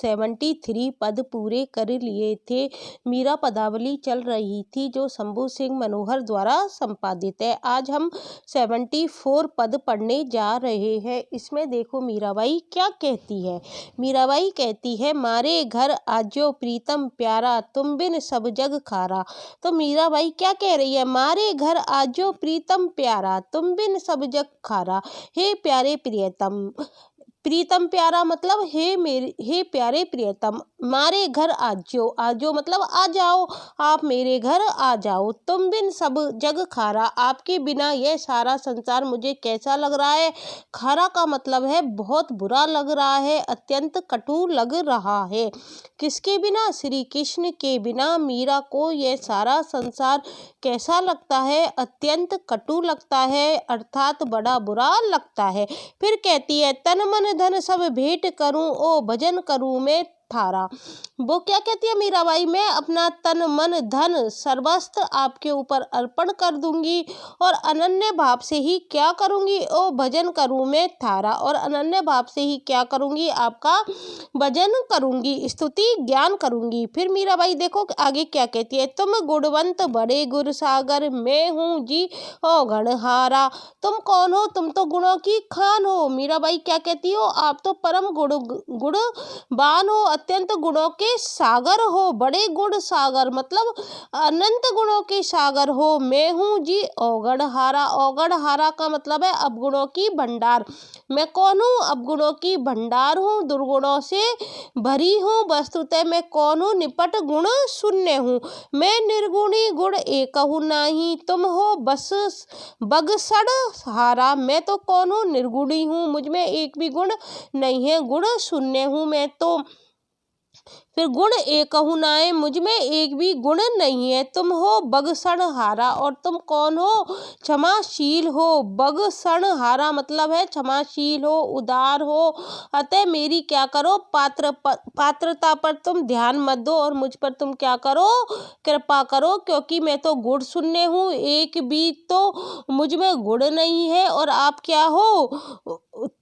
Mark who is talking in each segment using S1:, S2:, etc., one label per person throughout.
S1: 73 पद पूरे कर लिए थे। मीरा पदावली चल रही थी जो शंभू सिंह मनोहर द्वारा संपादित है। आज हम 74 पद पढ़ने जा रहे हैं। इसमें देखो मीराबाई क्या कहती है। मीराबाई कहती है, मारे घर आजो प्रीतम प्यारा, तुम बिन सब जग खारा। तो मीराबाई क्या कह रही है, मारे घर आजो प्रीतम प्यारा, तुम बिन सब जग खारा। हे प्यारे प्रियतम, प्रीतम प्यारा मतलब हे प्यारे प्रियतम, मारे घर आजो, आजो मतलब आ जाओ, आप मेरे घर आ जाओ। तुम बिन सब जग खारा, आपके बिना यह सारा संसार मुझे कैसा लग रहा है। खारा का मतलब है बहुत बुरा लग रहा है, अत्यंत कटु लग रहा है। किसके बिना, श्री कृष्ण के बिना मीरा को यह सारा संसार कैसा लगता है, अत्यंत कटु लगता है, अर्थात बड़ा बुरा लगता है। फिर कहती है, तन मन धन सब भेंट करूं, ओ भजन करूं मैं थारा। वो क्या कहती है मीराबाई, मैं अपना तन मन धन सर्वस्व आपके ऊपर अर्पण कर दूंगी और अनन्य भाव से ही क्या करूंगी, ओ भजन करूं मैं थारा, और अनन्य भाव से ही क्या करूंगी, आपका भजन करूंगी, स्तुति ज्ञान करूंगी। फिर मीराबाई देखो आगे क्या कहती है, तुम गुणवंत बड़े गुर सागर, मैं हूँ जी ओ गणहारा। तुम कौन हो, तुम तो गुणों की खान हो। मीराबाई क्या कहती हो, आप तो परम गुणवान हो, अत्यंत गुणों के सागर हो, बड़े गुण सागर मतलब अनंत गुणों के सागर हो। मैं हूँ जी अवगुणहारा, अवगुणहारा का मतलब है अवगुणों की भंडार। मैं कौन हूँ, अवगुणों की भंडार हूँ, दुर्गुणों से भरी हूँ। वस्तुतः मैं कौन हूँ, निपट गुण शून्य हूँ। मैं निर्गुणी गुण एकहु नाही, तुम हो बस बगसड़ हारा। मैं तो कौन हूँ, निर्गुणी हूँ, मुझ में एक भी गुण नहीं है, गुण शून्य हूँ मैं तो। फिर गुण एकहु नाय, मुझ में एक भी गुण नहीं है। तुम हो बगसण हारा, और तुम कौन हो, क्षमाशील हो। बगसण हारा मतलब है क्षमाशील हो, उदार हो। अतः मेरी क्या करो, पात्रता पर तुम ध्यान मत दो और मुझ पर तुम क्या करो, कृपा करो, क्योंकि मैं तो गुण शून्य हूँ, एक भी तो मुझ में गुण नहीं है। और आप क्या हो,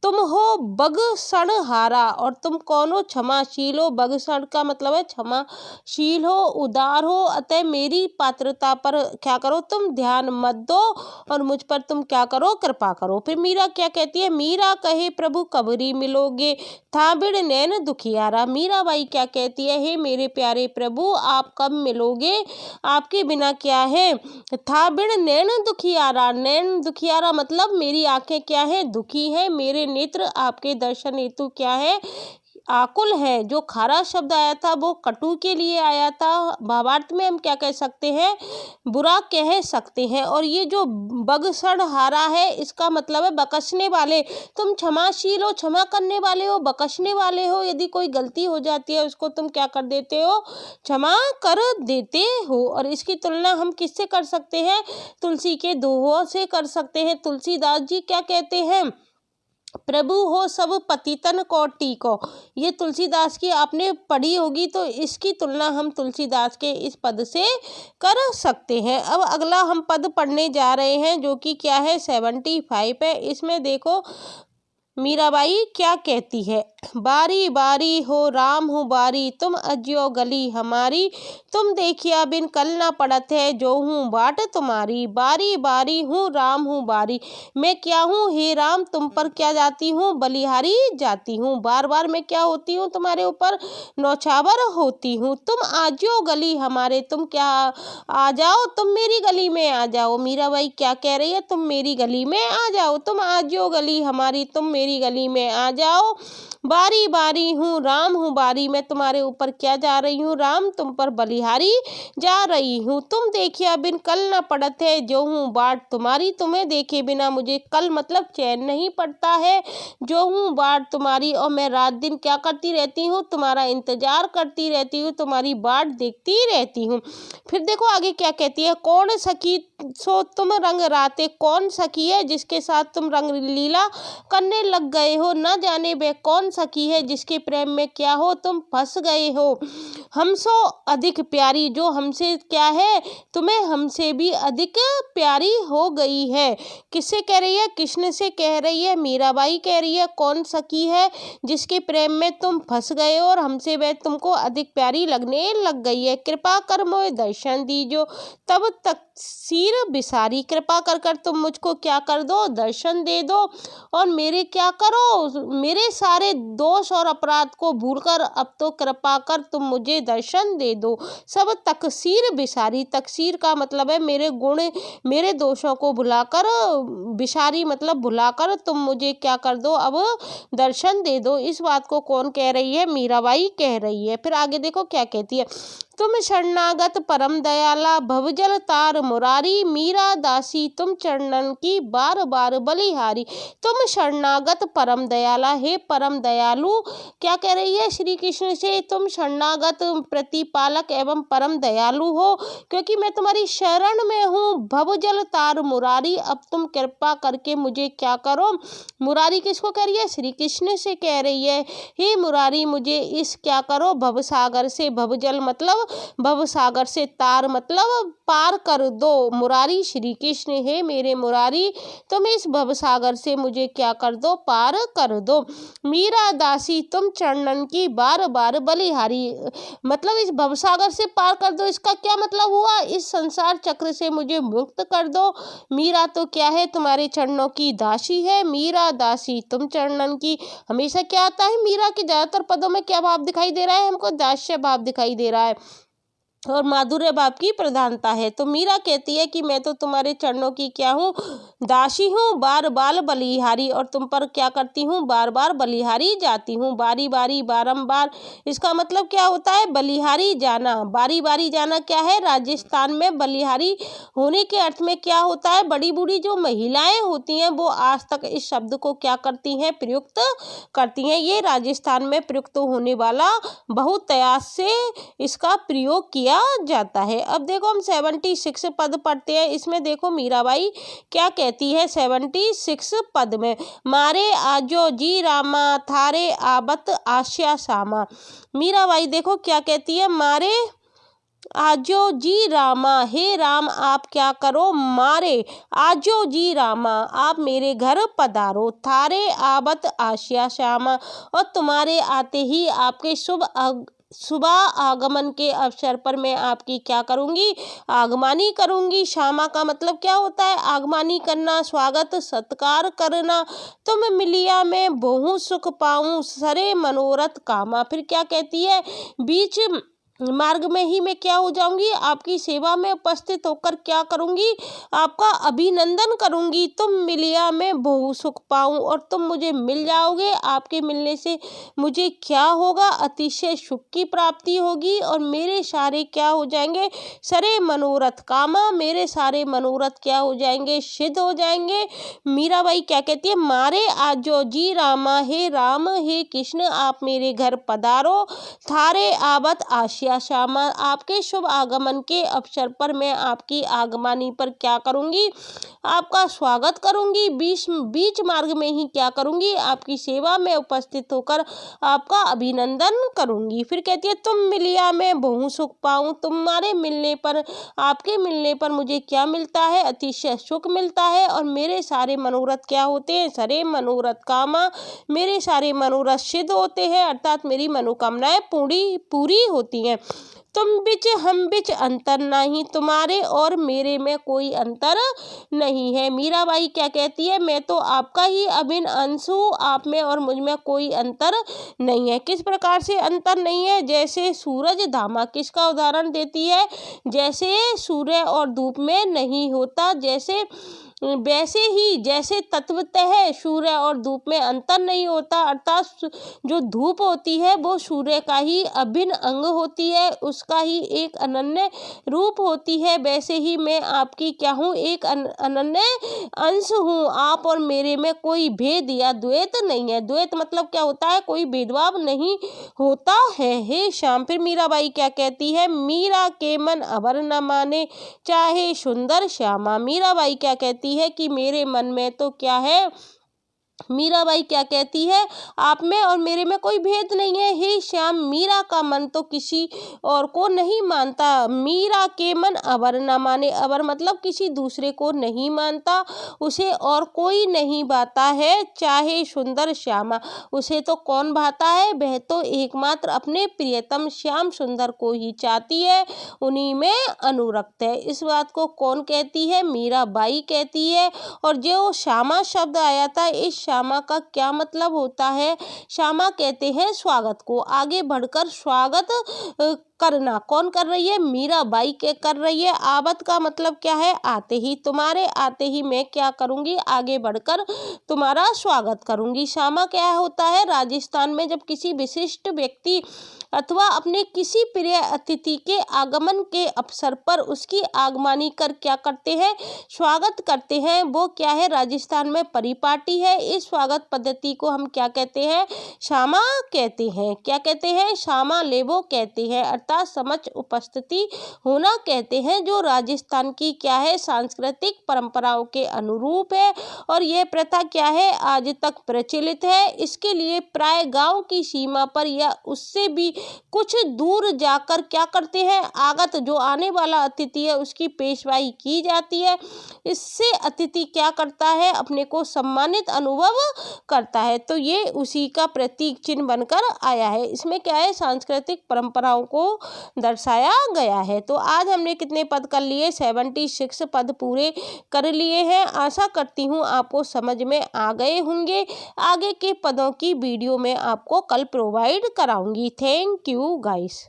S1: तुम हो बगसण हारा, और तुम कौन हो, क्षमाशील हो। बगसण का मतलब है क्षमाशील हो, उदार हो। अतः मेरी पात्रता पर क्या करो, तुम ध्यान मत दो और मुझ पर तुम क्या करो, कृपा करो। फिर मीरा क्या कहती है, मीरा कहे प्रभु कबरी मिलोगे, था बिन नैन दुखियारा। मीराबाई क्या कहती है, हे मेरे प्यारे प्रभु आप कब मिलोगे, आपके बिना क्या है। था बिन नैन दुखियारा, नैन दुखियारा मतलब मेरी आंखें क्या है, दुखी है, मेरे नेत्र आपके दर्शन हेतु क्या है, आकुल है। जो खारा शब्द आया था वो कटु के लिए आया था। भावार्थ में हम क्या कह सकते हैं, बुरा कह सकते हैं। और ये जो बगसण हारा है इसका मतलब है बकसने वाले। तुम क्षमाशील हो, क्षमा करने वाले हो, बकसने वाले हो। यदि कोई गलती हो जाती है उसको तुम क्या कर देते हो, क्षमा कर देते हो। और इसकी तुलना हम किससे कर सकते हैं, तुलसी के दोहों से कर सकते हैं। तुलसीदास जी क्या कहते हैं, प्रभु हो सब पतितन को टीको। ये तुलसीदास की आपने पढ़ी होगी, तो इसकी तुलना हम तुलसीदास के इस पद से कर सकते हैं। अब अगला हम पद पढ़ने जा रहे हैं जो कि क्या है, 75 है। इसमें देखो मीराबाई क्या कहती है, बारी बारी हो राम हो बारी, तुम अज्यो गली हमारी, तुम देखिया बिन कल ना पड़त है, जो हूँ बाट तुम्हारी। बारी बारी हूँ राम हूँ बारी, मैं क्या हूँ, हे राम तुम पर क्या जाती हूँ, बलिहारी जाती हूँ। बार बार मैं क्या होती हूँ, तुम्हारे ऊपर नौछावर होती हूँ। तुम आज्यो गली हमारे, तुम क्या आ जाओ, तुम मेरी गली में आ जाओ। मीराबाई क्या कह रही है, तुम मेरी गली में आ जाओ, तुम आज्यो गली हमारी, तुम मेरी गली में आ जाओ। बारी बारी हूँ राम हूँ बारी, मैं तुम्हारे ऊपर क्या जा रही हूँ, राम तुम पर बलिहारी जा रही हूँ। तुम देखिया बिन कल न पड़त है, जो हूँ बाट तुम्हारी, तुम्हें देखे बिना मुझे कल मतलब चैन नहीं पड़ता है, जो हूँ बाट तुम्हारी। और मैं रात दिन क्या करती रहती हूँ, तुम्हारा इंतजार करती रहती हूँ, तुम्हारी बाट देखती रहती हूँ। फिर देखो आगे क्या कहती है, कौन सखी सो तुम रंग राते, कौन सखी है जिसके साथ तुम रंग लीला करने लग गए हो, न जाने वे कौन सखी है जिसके प्रेम में क्या हो तुम फंस गए हो। हमसो अधिक प्यारी, जो हमसे क्या है, तुम्हें हमसे भी अधिक प्यारी हो गई है। किससे कह रही है? कृष्ण से कह रही है। मीराबाई कह रही है कौन सखी है जिसके प्रेम में तुम फंस गए हो और हमसे वह तुमको अधिक प्यारी लगने लग गई है। कृपा कर मोए दर्शन दीजो तब तक सिर बिसारी, कृपा कर कर तुम मुझको क्या कर दो, दर्शन दे दो और मेरे क्या करो, मेरे सारे दोष और अपराध को भूलकर अब तो कृपा कर तुम मुझे दर्शन दे दो। सब तकसीर बिसारी, तकसीर का मतलब है मेरे गुण, मेरे दोषों को भुलाकर, बिसारी मतलब भुलाकर तुम मुझे क्या कर दो, अब दर्शन दे दो। इस बात को कौन कह रही है? मीराबाई कह रही है। फिर आगे देखो क्या कहती है। तुम शरणागत परम दयाला भवजल तार मुरारी, मीरा दासी तुम चरणन की बार बार बलिहारी। तुम शरणागत परम दयाला, हे परम दयालु, क्या कह रही है श्री कृष्ण से? तुम शरणागत प्रतिपालक एवं परम दयालु हो, क्योंकि मैं तुम्हारी शरण में हूँ। भवजल तार मुरारी, अब तुम कृपा करके मुझे क्या करो। मुरारी किसको कह रही है? श्री कृष्ण से कह रही है। हे मुरारी, मुझे इस क्या करो, भवसागर से, भवजल मतलब भवसागर से, तार मतलब पार कर दो। मुरारी श्री कृष्ण, हे मेरे मुरारी, तुम इस भवसागर से मुझे क्या कर दो, पार कर दो। मीरा दासी तुम चरणन की बार बार बलिहारी, मतलब इस भवसागर से पार कर दो, इसका क्या मतलब हुआ? इस संसार चक्र से मुझे मुक्त कर दो। मीरा तो क्या है, तुम्हारे चरणों की दासी है। मीरा दासी तुम चरणन की, हमेशा क्या आता है मीरा के ज्यादातर पदों में क्या भाव दिखाई दे रहा है हमको? दास्य भाव दिखाई दे रहा है और माधुर्य भाव की प्रधानता है। तो मीरा कहती है कि मैं तो तुम्हारे चरणों की क्या हूँ, दासी हूँ, बार बार बलिहारी, और तुम पर क्या करती हूँ, बार बार बलिहारी जाती हूँ, बारी बारी बारंबार। इसका मतलब क्या होता है? बलिहारी जाना, बारी बारी जाना क्या है? राजस्थान में बलिहारी होने के अर्थ में क्या होता है? बड़ी बूढ़ी जो महिलाएं होती हैं वो आज तक इस शब्द को क्या करती हैं, प्रयुक्त करती हैं। ये राजस्थान में प्रयुक्त होने वाला बहुतायत से इसका प्रयोग किया जाता है। अब देखो हम 76 पद पढ़ते हैं। इसमें देखो मीराबाई क्या कहती है 76 पद में। मारे आजो जी रामा थारे आबत आश्या सामा। मीराबाई देखो क्या कहती है, मारे आजो जी रामा, हे राम आप क्या करो, मारे आजो जी रामा, आप मेरे घर पधारो, थारे आबत आश्या श्यामा, और तुम्हारे आते ही आपके सुबह आगमन के अवसर पर मैं आपकी क्या करूंगी, आगमनी करूंगी। श्यामा का मतलब क्या होता है? आगमनी करना, स्वागत सत्कार करना। तुम मिलिया में बहु सुख पाऊं, सरे मनोरथ कामा। फिर क्या कहती है, बीच मार्ग में ही मैं क्या हो जाऊंगी, आपकी सेवा में उपस्थित होकर क्या करूंगी, आपका अभिनंदन करूंगी। तुम मिलिया में बहु सुख पाऊं, और तुम मुझे मिल जाओगे। आपके मिलने से मुझे क्या होगा, अतिशय सुख की प्राप्ति होगी, और मेरे सारे क्या हो जाएंगे, सारे मनोरथ कामा, मेरे सारे मनोरथ क्या हो जाएंगे, सिद्ध हो जाएंगे। मीराबाई क्या कहती है, मारे आजो जी रामा, हे राम हे कृष्ण आप मेरे घर पधारो, थारे आवत आशिया श्यामा, आपके शुभ आगमन के अवसर पर मैं आपकी आगमनी पर क्या करूंगी, आपका स्वागत करूंगी। बीच मार्ग में ही क्या करूंगी, आपकी सेवा में उपस्थित होकर आपका अभिनंदन करूंगी। फिर कहती है, तुम मिलिया में बहु सुख पाऊं, तुम्हारे मिलने पर, आपके मिलने पर मुझे क्या मिलता है, अतिशय सुख मिलता है, और मेरे सारे मनोरथ क्या होते हैं, सारे मनोरथ कामा, मेरे सारे मनोरथ सिद्ध होते हैं, अर्थात मेरी मनोकामनाएं पूरी होती हैं। तुम बिच हम बिच अंतर नहीं, तुम्हारे और मेरे में कोई अंतर नहीं है। मीराबाई क्या कहती है, मैं तो आपका ही अभिन्न अंश हूँ, आप में और मुझ में कोई अंतर नहीं है। किस प्रकार से अंतर नहीं है? जैसे सूरज धामा, किसका उदाहरण देती है, जैसे सूर्य और धूप में नहीं होता, जैसे वैसे ही जैसे तत्वतः सूर्य और धूप में अंतर नहीं होता, अर्थात जो धूप होती है वो सूर्य का ही अभिन्न अंग होती है, उसका ही एक अनन्य रूप होती है, वैसे ही मैं आपकी क्या हूँ, एक अनन्य अंश हूँ। आप और मेरे में कोई भेद या द्वैत नहीं है। द्वैत मतलब क्या होता है, कोई भेदभाव नहीं होता है। हे श्याम। फिर मीराबाई क्या कहती है, मीरा के मन अवर न माने चाहे सुंदर श्यामा। मीराबाई क्या कहती है कि मेरे मन में तो क्या है, मीराबाई क्या कहती है, आप में और मेरे में कोई भेद नहीं है। हे श्याम, मीरा का मन तो किसी और को नहीं मानता। मीरा के मन अवर न माने। अवर मतलब किसी दूसरे को नहीं मानता, उसे और कोई नहीं भाता है, चाहे सुंदर श्यामा। उसे तो कौन भाता है, वह तो एकमात्र अपने प्रियतम श्याम सुंदर को ही चाहती है, उन्हीं में अनुरक्त है। इस बात को कौन कहती है, मीराबाई कहती है। और जो श्यामा शब्द आया था, इस श्यामा का क्या मतलब होता है। श्यामा कहते हैं स्वागत को। आगे बढ़कर स्वागत करना। कौन कर रही है, मीराबाई के कर रही है। आवत का मतलब क्या है, आते ही। तुम्हारे आते ही मैं क्या करूंगी, आगे बढ़कर तुम्हारा स्वागत करूंगी। श्यामा क्या होता है, राजस्थान में जब किसी विशिष्ट व्यक्ति अथवा अपने किसी प्रिय अतिथि के आगमन के अवसर पर उसकी आगमनी कर क्या करते हैं, स्वागत करते हैं, वो क्या है, राजस्थान में परिपाटी है। इस स्वागत पद्धति को हम क्या कहते हैं, श्यामा कहते हैं। क्या कहते हैं, श्यामा लेवो कहते हैं, अर्थात समक्ष उपस्थिति होना कहते हैं, जो राजस्थान की क्या है, सांस्कृतिक परंपराओं के अनुरूप है। और यह प्रथा क्या है, आज तक प्रचलित है। इसके लिए प्राय गांव की सीमा पर या उससे भी कुछ दूर जाकर क्या करते हैं, आगत जो आने वाला अतिथि है उसकी पेशवाई की जाती है। इससे अतिथि क्या करता है, अपने को सम्मानित अनुभव करता है। तो ये उसी का प्रतीक चिन्ह बनकर आया है। इसमें क्या है, सांस्कृतिक परंपराओं को दर्शाया गया है। तो आज हमने कितने पद कर लिए, 76 पद पूरे कर लिए हैं। आशा करती हूँ आपको समझ में आ गए होंगे। आगे के पदों की वीडियो में आपको कल प्रोवाइड कराऊंगी। Thank you guys.